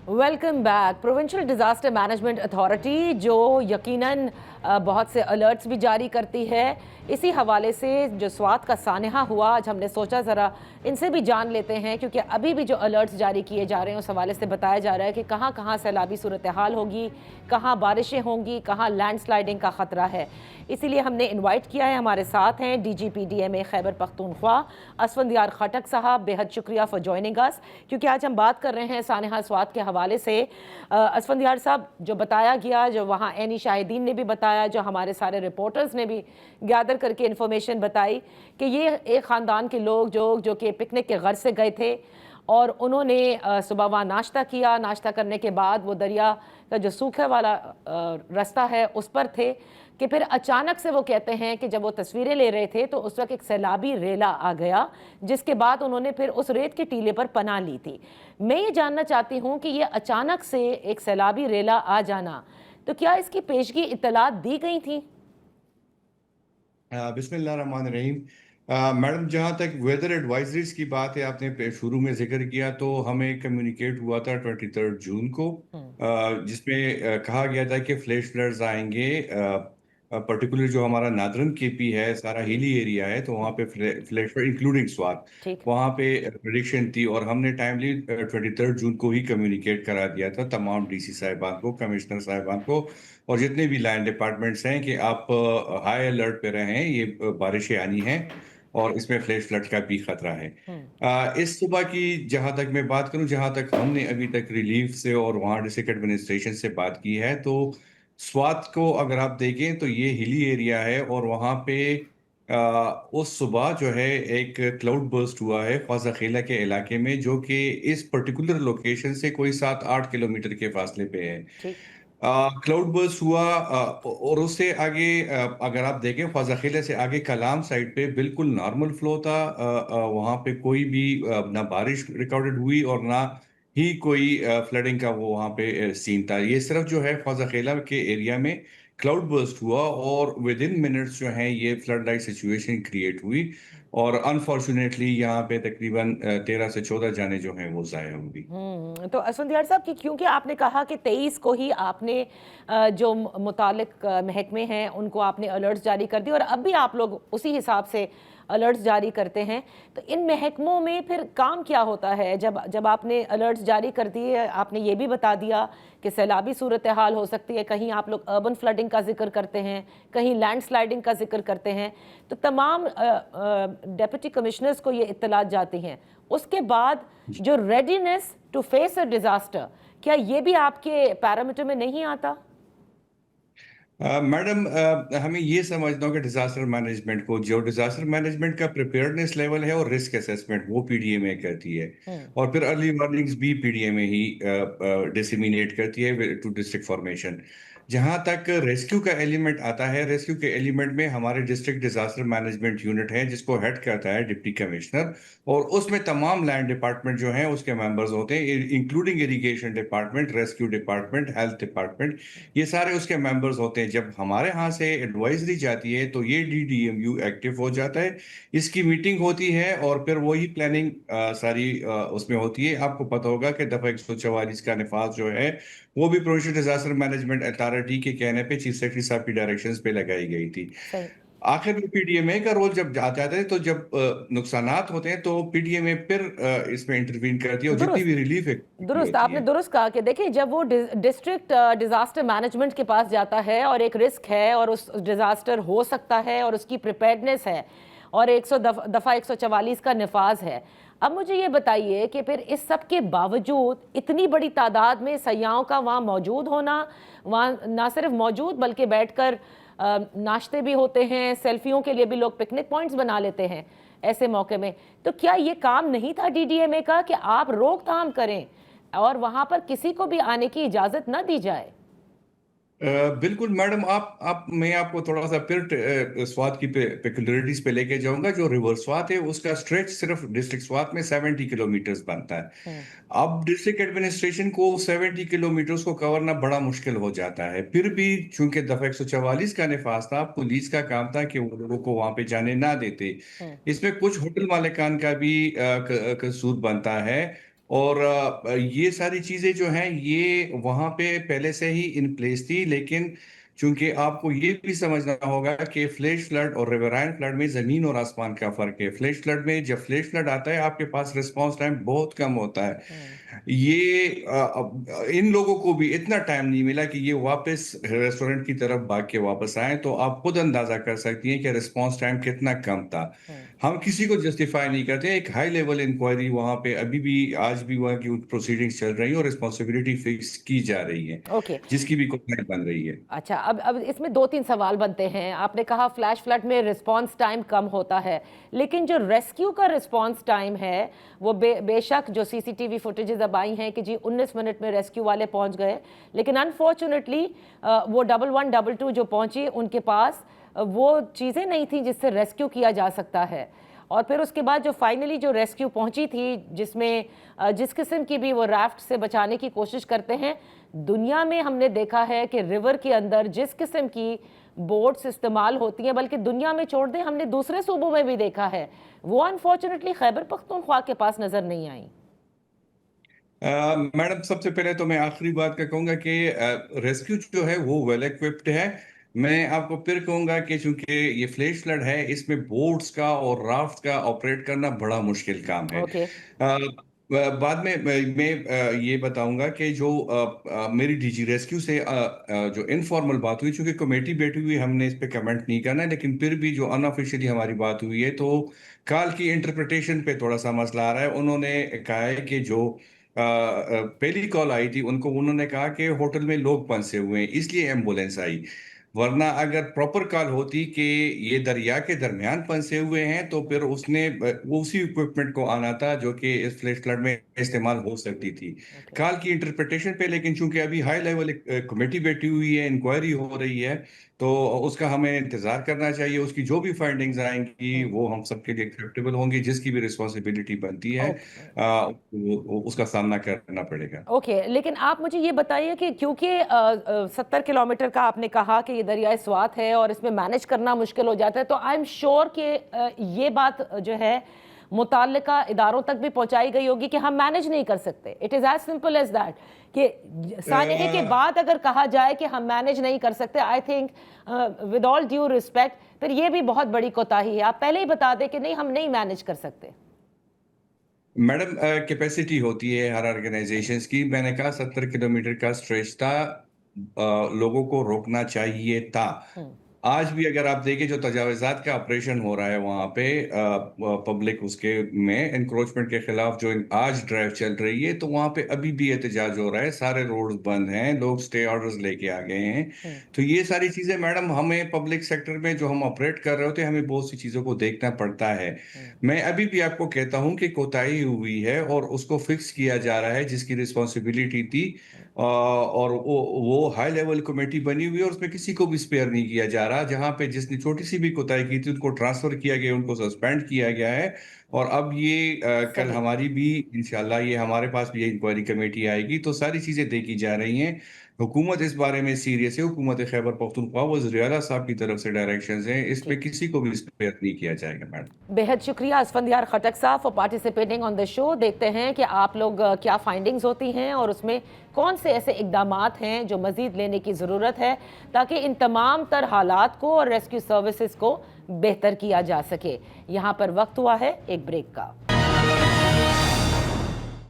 Welcome back. Provincial disaster management authority जो यकीनन बहुत से अलर्ट्स भी जारी करती है, इसी हवाले से जो स्वात का सानहा हुआ, आज हमने सोचा ज़रा इनसे भी जान लेते हैं, क्योंकि अभी भी जो अलर्ट्स जारी किए जा रहे हैं उस हवाले से बताया जा रहा है कि कहाँ कहाँ सैलाबी सूरत हाल होगी, कहाँ बारिशें होंगी, कहाँ लैंडस्लाइडिंग का ख़तरा है। इसीलिए हमने इनवाइट किया है, हमारे साथ हैं DGPDMA खैबर पख्तूनख्वा असफंदियार खटक साहब। बेहद शुक्रिया फॉर जॉइनिंग अस, क्योंकि आज हम बात कर रहे हैं सानहा स्वात के हवाले से। असफंदियार साहब, जो बताया गया, जो वहाँ ऐनी शाहिदीन ने भी बताया, जो हमारे सारे रिपोर्टर्स ने भी गैदर करके इन्फॉर्मेशन बताई कि ये एक ख़ानदान के लोग जो कि पिकनिक के घर से गए थे और उन्होंने सुबह वहाँ नाश्ता किया। नाश्ता करने के बाद वो दरिया का जो सूखा वाला रास्ता है उस पर थे कि फिर अचानक से वो कहते हैं कि जब वो तस्वीरें ले रहे थे तो उस वक्त एक सैलाबी रेला आ गया, जिसके बाद उन्होंने फिर उस रेत के टीले पर पनाह ली थी। मैं ये जानना चाहती हूँ कि ये अचानक से एक सैलाबी रेला आ जाना, तो क्या इसकी पेशगी इत्तलात दी गई थी? बिस्मिल्लाहिर्रहमानिर्रहीम। मैडम, जहाँ तक वेदर एडवाइजरीज की बात है, आपने शुरू में जिक्र किया, तो हमें कम्युनिकेट हुआ था 23 जून को, जिसमें कहा गया था कि फ्लैश फ्लड्स आएंगे। पर्टिकुलर जो हमारा नादरन केपी है, सारा हिली एरिया है, तो वहाँ पे फ्लैश फ्लड इंक्लूडिंग स्वात, ठीक। वहाँ पे प्रिडिक्शन थी। और हमने टाइमली 23 जून को ही कम्युनिकेट करा दिया था तमाम डीसी साहिबान को, कमिश्नर साहिबान को, और जितने भी लैंड डिपार्टमेंट्स हैं कि आप हाई अलर्ट पे रहें, ये बारिशें आनी हैं और इसमें फ्लैश फ्लड का भी खतरा है। इस सुबह की जहां तक मैं बात करूं, जहां तक हमने अभी तक रिलीफ से और वहां डिस्ट्रिक्ट एडमिनिस्ट्रेशन से बात की है, तो स्वात को अगर आप देखें तो ये हिली एरिया है, और वहां पे उस सुबह जो है एक क्लाउड बर्स्ट हुआ है ख्वाजा खेला के इलाके में, जो कि इस पर्टिकुलर लोकेशन से कोई 7-8 किलोमीटर के फासले पे है। ठीक। क्लाउड बर्स्ट हुआ, और उससे आगे अगर आप देखें ख्वाजा किले से आगे कलाम साइड पे बिल्कुल नॉर्मल फ्लो था। वहाँ पे कोई भी ना बारिश रिकॉर्डेड हुई और ना ही कोई फ्लडिंग का वो वहाँ पे सीन था। ये सिर्फ जो है ख्वाजा किला के एरिया में क्लाउड बर्स्ट हुआ और विद इन मिनट्स जो है ये फ्लड लाइक सिचुएशन क्रिएट हुई। और अनफॉर्चुनेटली यहाँ पे तकरीबन 13 से 14 जाने जो हैं वो ज़ाया हुई। तो असफंदियार साहब, कि क्योंकि आपने कहा कि 23 को ही आपने जो मुतालिक महकमे हैं उनको आपने अलर्ट्स जारी कर दिए और अब भी आप लोग उसी हिसाब से अलर्ट्स जारी करते हैं, तो इन महकमों में फिर काम क्या होता है? जब जब आपने अलर्ट्स जारी कर दिए, आपने ये भी बता दिया कि सैलाबी सूरत हाल हो सकती है, कहीं आप लोग अर्बन फ्लडिंग का जिक्र करते हैं, कहीं लैंड स्लाइडिंग का जिक्र करते हैं, तो तमाम डेप्यूटी कमिश्नर्स को ये इत्तलात जाती हैं। उसके बाद जो readiness to face a disaster, क्या ये भी आपके पैरामीटर में नहीं आता? मैडम, हमें ये समझना होगा डिजास्टर मैनेजमेंट को, जो डिजास्टर मैनेजमेंट का प्रिपेयर्डनेस लेवल है और रिस्क असेसमेंट वो पीडीएमए करती है। और फिर अर्ली वार्निंग्स भी पीडीएमए ही डिसमिनेट करती है टू डिस्ट्रिक्ट फॉर्मेशन। जहां तक रेस्क्यू का एलिमेंट आता है, रेस्क्यू के एलिमेंट में हमारे डिस्ट्रिक्ट डिजास्टर मैनेजमेंट यूनिट है, जिसको हेड करता है डिप्टी कमिश्नर, और उसमें तमाम लैंड डिपार्टमेंट जो हैं उसके मेंबर्स होते हैं, including irrigation department, rescue department, health department, ये सारे उसके मेंबर्स होते हैं। जब हमारे यहाँ से एडवाइजरी जाती है तो ये डीडीएमयू एक्टिव हो जाता है, इसकी मीटिंग होती है और फिर वही प्लानिंग सारी उसमें होती है। आपको पता होगा कि दफा 144 का निफाज जो है वो भी प्रोविंशियल डिजास्टर मैनेजमेंट अथॉरिटी के कहने पे चीफ सेक्रेटरी साहब की डायरेक्शंस पे लगाई गई थी। सही। आखिर में पीडीएमए का रोल जब आ जाता है, तो जब नुकसानात होते हैं तो पीडीएमए फिर इसमें इंटरवीन करती है और जितनी भी दुरुस्त। रिलीफ एक्टिविटी दुरुस्त, होती आपने है। दुरुस्त कहा कि देखिए, जब वो डिस्ट्रिक्ट डिजास्टर मैनेजमेंट के पास जाता है और एक रिस्क है और उस डिजास्टर हो सकता है और उसकी प्रिपेयर्डनेस है और 100 दफा 144 का नफाज है, अब मुझे ये बताइए कि फिर इस सब के बावजूद इतनी बड़ी तादाद में सयाहों का वहाँ मौजूद होना, वहाँ ना सिर्फ मौजूद बल्कि बैठकर नाश्ते भी होते हैं, सेल्फियों के लिए भी लोग पिकनिक पॉइंट्स बना लेते हैं ऐसे मौके में, तो क्या ये काम नहीं था डीडीएमए का कि आप रोकथाम करें और वहां पर किसी को भी आने की इजाजत न दी जाए? बिल्कुल मैडम, आप मैं आपको थोड़ा सा फिर स्वात की पेक्युलरिटीज पे लेके जाऊंगा। जो रिवर स्वात है उसका स्ट्रेच सिर्फ डिस्ट्रिक्ट स्वात में 70 किलोमीटर बनता है। अब डिस्ट्रिक्ट एडमिनिस्ट्रेशन को 70 किलोमीटर को कवर करना बड़ा मुश्किल हो जाता है। फिर भी चूंकि दफा 144 का निफाज था, पुलिस का काम था कि वो लोगों को वहां पे जाने ना देते। इसमें कुछ होटल मालिकान का भी कसूर बनता है। اور یہ ساری چیزیں جو ہیں یہ وہاں پہ پہلے سے ہی ان پلیس تھی، لیکن چونکہ آپ کو یہ بھی سمجھنا ہوگا کہ فلیش فلڈ اور ریورائن فلڈ میں زمین اور آسمان کا فرق ہے۔ فلیش فلڈ میں جب فلیش فلڈ آتا ہے آپ کے پاس رسپانس ٹائم بہت کم ہوتا ہے۔ یہ ان لوگوں کو بھی اتنا ٹائم نہیں ملا کہ یہ واپس ریسٹورنٹ کی طرف بھاگ کے واپس آئیں، تو آپ خود اندازہ کر سکتی ہیں کہ رسپانس ٹائم کتنا کم تھا۔ ہم کسی کو جسٹیفائی نہیں کرتے، ایک ہائی لیول انکوائری وہاں پہ ابھی بھی آج بھی وہاں کی پروسیڈنگز چل رہی ہیں اور رسپانسبلٹی فکس کی جا رہی ہے، اوکے، جس کی بھی کوئی بن رہی ہے۔ اچھا، اب اس میں دو تین سوال بنتے ہیں۔ آپ نے کہا فلیش فلڈ میں رسپانس ٹائم کم ہوتا ہے، لیکن جو ریسکیو کا رسپانس ٹائم ہے وہ بے شک جو سی سی ٹی وی فوٹیجز اب آئی ہیں کہ جی 19 منٹ میں ریسکیو والے پہنچ گئے، لیکن انفارچونیٹلی وہ 1112 جو پہنچی ان کے پاس وہ چیزیں نہیں تھیں جس سے ریسکیو کیا جا سکتا ہے۔ اور پھر اس کے بعد جو فائنلی جو ریسکیو پہنچی تھی، جس میں جس قسم کی بھی وہ رافٹ سے بچانے کی کوشش کرتے ہیں، دنیا میں ہم نے دیکھا ہے کہ ریور کے اندر جس قسم کی بوٹس استعمال ہوتی ہیں، بلکہ دنیا میں چھوڑ دیں ہم نے دوسرے صوبوں میں بھی دیکھا ہے، وہ انفارچونیٹلی خیبر پختونخوا کے پاس نظر نہیں آئیں۔ میڈم سب سے پہلے تو میں آخری بات کا کہوں گا کہ ریسکیو جو ہے وہ ویل ایکوپڈ ہے۔ میں آپ کو پھر کہوں گا کہ چونکہ یہ فلیش فلڈ ہے، اس میں بوٹس کا اور رافٹ کا آپریٹ کرنا بڑا مشکل کام ہے۔ اوکے، بعد میں یہ بتاؤں گا کہ جو میری ڈی جی ریسکیو سے جو انفارمل بات ہوئی، چونکہ کمیٹی بیٹھی ہوئی ہم نے اس پہ کمنٹ نہیں کرنا ہے، لیکن پھر بھی جو ان آفیشیلی ہماری بات ہوئی ہے تو کال کی انٹرپریٹیشن پہ تھوڑا سا مسئلہ آ رہا ہے۔ انہوں نے کہا ہے کہ جو پہلی کال آئی تھی انہوں نے کہا کہ ہوٹل میں لوگ پھنسے ہوئے ہیں اس لیے ایمبولینس آئی، ورنہ اگر پراپر کال ہوتی کہ یہ دریا کے درمیان پھنسے ہوئے ہیں تو پھر اس نے اسی اکوپمنٹ کو آنا تھا جو کہ اس فلیش فلڈ میں استعمال ہو سکتی تھی کال کی انٹرپریٹیشن پہ۔ لیکن چونکہ ابھی ہائی لیول کمیٹی بیٹھی ہوئی ہے، انکوائری ہو رہی ہے، تو اس کا ہمیں انتظار کرنا چاہیے۔ اس کی جو بھی فائنڈنگز آئیں گی وہ ہم سب کے لیے ایکسیپٹیبل ہوں گی، جس کی بھی رسپانسبلٹی بنتی ہے اس کا سامنا کرنا پڑے گا۔ اوکے، لیکن آپ مجھے یہ بتائیے کہ کیونکہ 70 کلومیٹر کا آپ نے کہا کہ یہ دریائے سوات ہے اور اس میں مینج کرنا مشکل ہو جاتا ہے، تو آئی ایم شیور کہ یہ بات جو ہے متعلقہ اداروں تک بھی پہنچائی گئی ہوگی کہ ہم مینج نہیں کر سکتے۔ It is as simple as that کہ سانحے کے بعد اگر کہا جائے کہ ہم مینج نہیں کر سکتے، I think with all due respect پھر یہ بھی بہت بڑی کوتاہی ہے۔ آپ پہلے ہی بتا دیں کہ نہیں ہم نہیں مینج کر سکتے۔ میڈم کیپیسٹی ہوتی ہے ہر آرگنائزیشنز کی۔ میں نے کہا 70 کلومیٹر کا اسٹریچ تھا، لوگوں کو روکنا چاہیے تھا۔ آج بھی اگر آپ دیکھیں جو تجاوزات کا آپریشن ہو رہا ہے وہاں پہ پبلک اس کے میں انکروچمنٹ کے خلاف جو آج ڈرائیو چل رہی ہے، تو وہاں پہ ابھی بھی احتجاج ہو رہا ہے، سارے روڈز بند ہیں، لوگ سٹے آرڈرز لے کے آ گئے ہیں۔ تو یہ ساری چیزیں میڈم ہمیں پبلک سیکٹر میں جو ہم آپریٹ کر رہے ہوتے ہیں ہمیں بہت سی چیزوں کو دیکھنا پڑتا ہے۔ میں ابھی بھی آپ کو کہتا ہوں کہ کوتاہی ہوئی ہے اور اس کو فکس کیا جا رہا ہے، جس کی رسپانسبلٹی تھی اور وہ ہائی لیول کمیٹی بنی ہوئی ہے اور اس میں کسی کو بھی سپیئر نہیں کیا جا رہا۔ جہاں پہ جس نے چھوٹی سی بھی کوتاہی کی تھی ان کو ٹرانسفر کیا گیا، ان کو سسپینڈ کیا گیا ہے۔ اور اب یہ کل ہماری بھی انشاءاللہ یہ ہمارے پاس بھی انکوائری کمیٹی آئے گی، تو ساری چیزیں دیکھی جا رہی ہیں۔ حکومت اس بارے میں سیریس ہے، حکومت خیبر پختونخوا وزیر اعلیٰ صاحب کی طرف سے ڈائریکشنز ہیں، اس پہ کسی کو بھی سپیئر نہیں کیا جائے گا۔ میڈم بہت شکریہ اسفندیار خٹک صاحب فار پارٹیسپیٹنگ آن دا شو۔ دیکھتے ہیں کہ آپ لوگ کیا فائنڈنگز ہوتی ہیں اور اس میں کون سے ایسے اقدامات ہیں جو مزید لینے کی ضرورت ہے تاکہ ان تمام تر حالات کو اور ریسکیو سروسز کو بہتر کیا جا سکے۔ یہاں پر وقت ہوا ہے ایک بریک کا۔